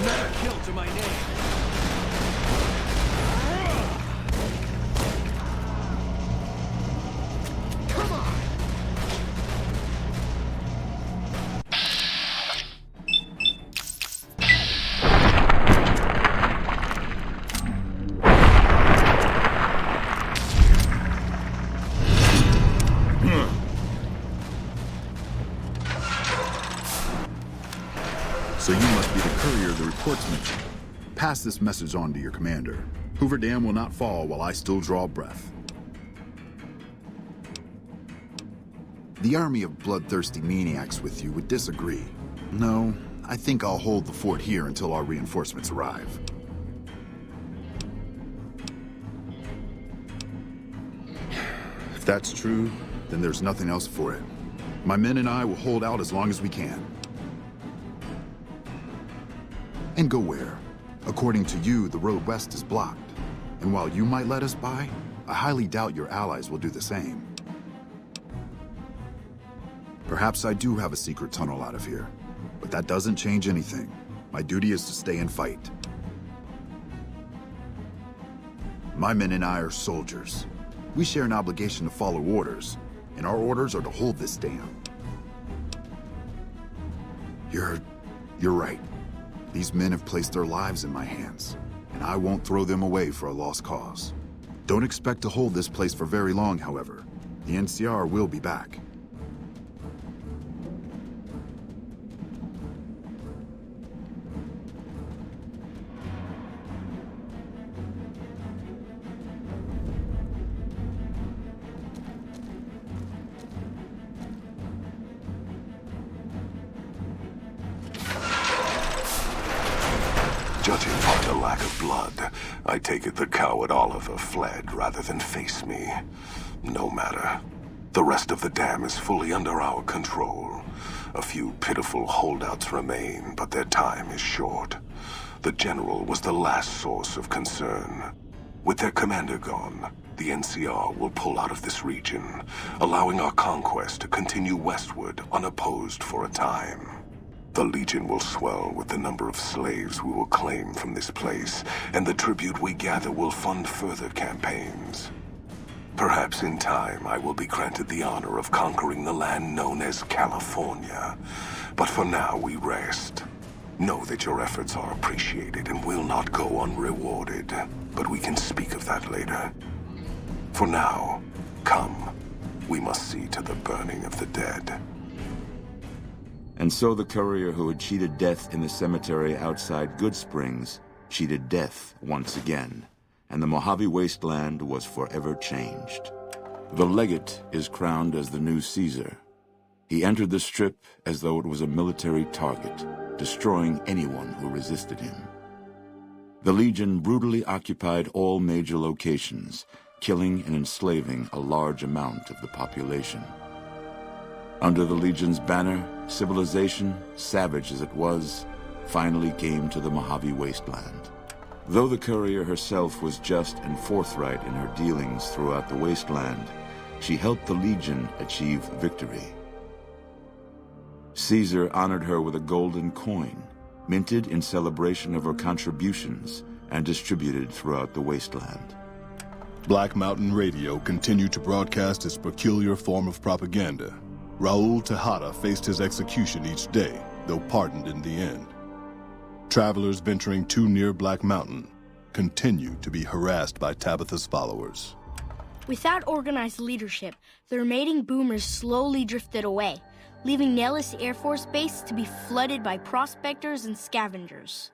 Another kill to my name. Come on! So you must be the courier the reports mentioned. Pass this message on to your commander. Hoover Dam will not fall while I still draw breath. The army of bloodthirsty maniacs with you would disagree. No, I think I'll hold the fort here until our reinforcements arrive. If that's true, then there's nothing else for it. My men and I will hold out as long as we can. And go where? According to you, the road west is blocked. And while you might let us by, I highly doubt your allies will do the same. Perhaps I do have a secret tunnel out of here, but that doesn't change anything. My duty is to stay and fight. My men and I are soldiers. We share an obligation to follow orders, and our orders are to hold this dam. You're right. These men have placed their lives in my hands, and I won't throw them away for a lost cause. Don't expect to hold this place for very long, however. The NCR will be back. Judging by the lack of blood, I take it the coward Oliver fled rather than face me. No matter. The rest of the dam is fully under our control. A few pitiful holdouts remain, but their time is short. The General was the last source of concern. With their commander gone, the NCR will pull out of this region, allowing our conquest to continue westward unopposed for a time. The Legion will swell with the number of slaves we will claim from this place, and the tribute we gather will fund further campaigns. Perhaps in time I will be granted the honor of conquering the land known as California. But for now we rest. Know that your efforts are appreciated and will not go unrewarded, but we can speak of that later. For now, come. We must see to the burning of the dead. And so the courier who had cheated death in the cemetery outside Good Springs cheated death once again, and the Mojave Wasteland was forever changed. The legate is crowned as the new Caesar. He entered the Strip as though it was a military target, destroying anyone who resisted him. The Legion brutally occupied all major locations, killing and enslaving a large amount of the population. Under the Legion's banner, civilization, savage as it was, finally came to the Mojave Wasteland. Though the courier herself was just and forthright in her dealings throughout the wasteland, she helped the Legion achieve victory. Caesar honored her with a golden coin, minted in celebration of her contributions and distributed throughout the wasteland. Black Mountain Radio continued to broadcast its peculiar form of propaganda. Raul Tejada faced his execution each day, though pardoned in the end. Travelers venturing too near Black Mountain continued to be harassed by Tabitha's followers. Without organized leadership, the remaining boomers slowly drifted away, leaving Nellis Air Force Base to be flooded by prospectors and scavengers.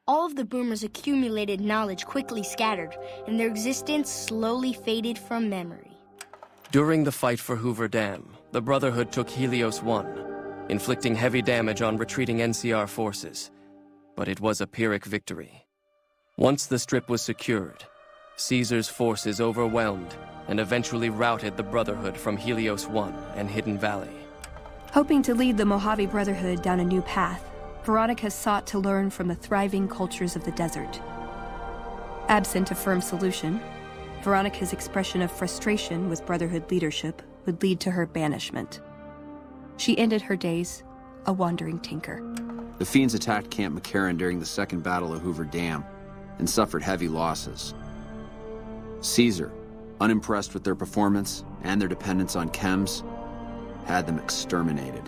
All of the boomers' accumulated knowledge quickly scattered, and their existence slowly faded from memory. During the fight for Hoover Dam, the Brotherhood took Helios 1, inflicting heavy damage on retreating NCR forces. But it was a Pyrrhic victory. Once the Strip was secured, Caesar's forces overwhelmed and eventually routed the Brotherhood from Helios 1 and Hidden Valley. Hoping to lead the Mojave Brotherhood down a new path, Veronica sought to learn from the thriving cultures of the desert. Absent a firm solution, Veronica's expression of frustration with Brotherhood leadership would lead to her banishment. She ended her days a wandering tinker. The Fiends attacked Camp McCarran during the Second Battle of Hoover Dam and suffered heavy losses. Caesar, unimpressed with their performance and their dependence on chems, had them exterminated.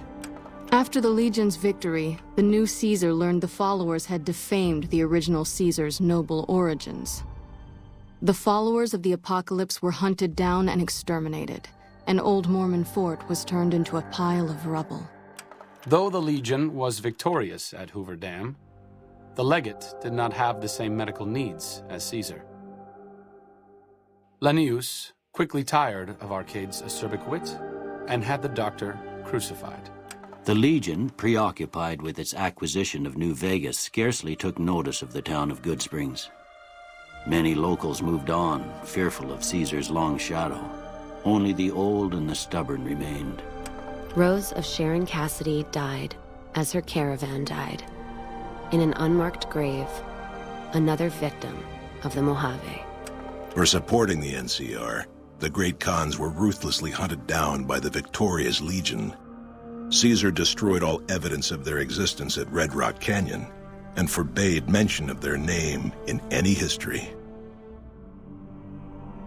After the Legion's victory, the new Caesar learned the followers had defamed the original Caesar's noble origins. The followers of the Apocalypse were hunted down and exterminated. An old Mormon fort was turned into a pile of rubble. Though the Legion was victorious at Hoover Dam, the legate did not have the same medical needs as Caesar. Lanius quickly tired of Arcade's acerbic wit and had the doctor crucified. The Legion, preoccupied with its acquisition of New Vegas, scarcely took notice of the town of Goodsprings. Many locals moved on, fearful of Caesar's long shadow. Only the old and the stubborn remained. Rose of Sharon Cassidy died as her caravan died. In an unmarked grave, another victim of the Mojave. For supporting the NCR, the Great Khans were ruthlessly hunted down by the victorious Legion. Caesar destroyed all evidence of their existence at Red Rock Canyon and forbade mention of their name in any history.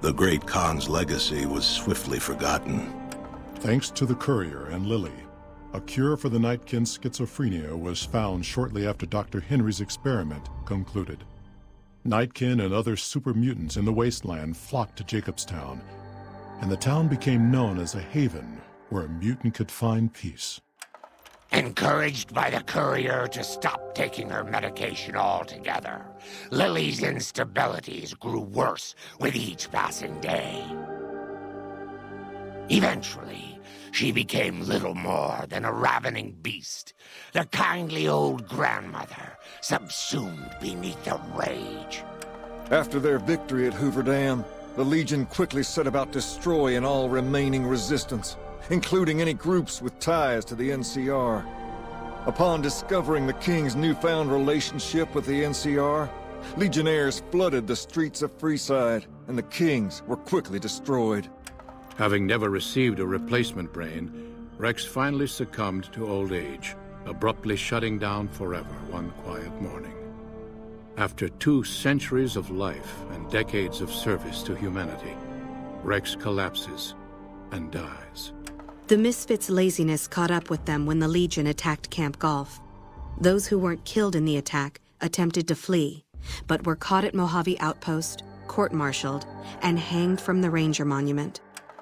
The Great Khan's legacy was swiftly forgotten. Thanks to the Courier and Lily, a cure for the Nightkin's schizophrenia was found shortly after Dr. Henry's experiment concluded. Nightkin and other super mutants in the wasteland flocked to Jacobstown, and the town became known as a haven where a mutant could find peace. Encouraged by the Courier to stop taking her medication altogether, Lily's instabilities grew worse with each passing day. Eventually, she became little more than a ravening beast, the kindly old grandmother subsumed beneath a rage. After their victory at Hoover Dam, the Legion quickly set about destroying all remaining resistance, including any groups with ties to the NCR. Upon discovering the King's newfound relationship with the NCR, Legionnaires flooded the streets of Freeside, and the Kings were quickly destroyed. Having never received a replacement brain, Rex finally succumbed to old age, abruptly shutting down forever one quiet morning. After 2 centuries of life and decades of service to humanity, Rex collapses and dies. The Misfits' laziness caught up with them when the Legion attacked Camp Golf. Those who weren't killed in the attack attempted to flee, but were caught at Mojave Outpost, court-martialed, and hanged from the Ranger Monument.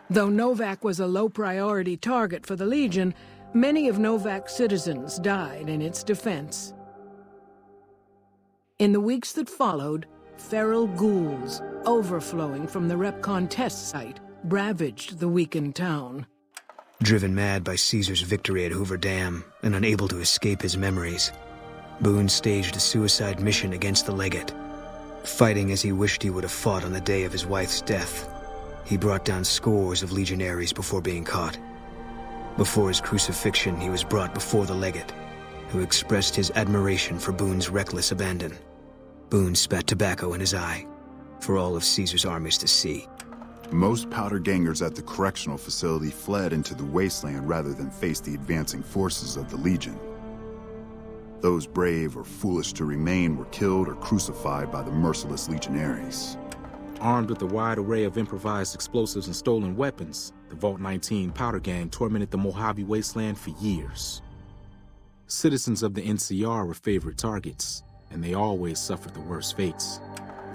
Though Novak was a low-priority target for the Legion, many of Novak's citizens died in its defense. In the weeks that followed, feral ghouls, overflowing from the Repcon test site, ravaged the weakened town. Driven mad by Caesar's victory at Hoover Dam and unable to escape his memories, Boone staged a suicide mission against the Legate. Fighting as he wished he would have fought on the day of his wife's death, he brought down scores of legionaries before being caught. Before his crucifixion, he was brought before the Legate, who expressed his admiration for Boone's reckless abandon. Boone spat tobacco in his eye, for all of Caesar's armies to see. Most powder gangers at the correctional facility fled into the wasteland rather than face the advancing forces of the Legion. Those brave or foolish to remain were killed or crucified by the merciless legionaries. Armed with a wide array of improvised explosives and stolen weapons, the Vault 19 powder gang tormented the Mojave wasteland for years. Citizens of the NCR were favorite targets, and they always suffered the worst fates.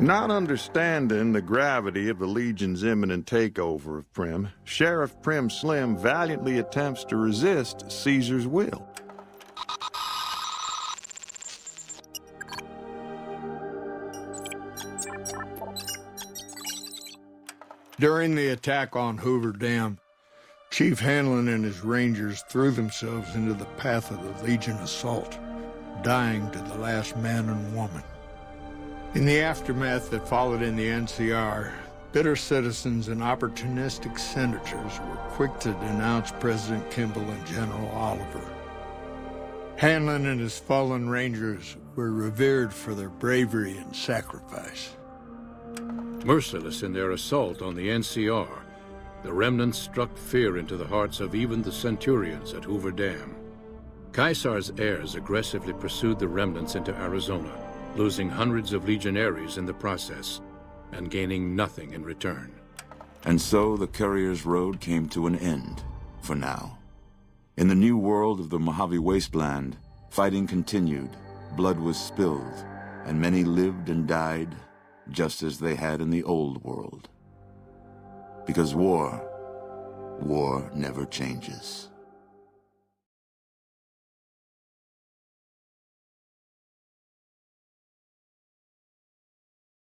Not understanding the gravity of the Legion's imminent takeover of Prim, Sheriff Prim Slim valiantly attempts to resist Caesar's will. During the attack on Hoover Dam, Chief Hanlon and his Rangers threw themselves into the path of the Legion assault, dying to the last man and woman. In the aftermath that followed in the NCR, bitter citizens and opportunistic senators were quick to denounce President Kimball and General Oliver. Hanlon and his fallen Rangers were revered for their bravery and sacrifice. Merciless in their assault on the NCR, the remnants struck fear into the hearts of even the Centurions at Hoover Dam. Caesar's heirs aggressively pursued the remnants into Arizona, losing hundreds of legionaries in the process, and gaining nothing in return. And so the Courier's road came to an end, for now. In the new world of the Mojave Wasteland, fighting continued, blood was spilled, and many lived and died just as they had in the old world. Because war never changes.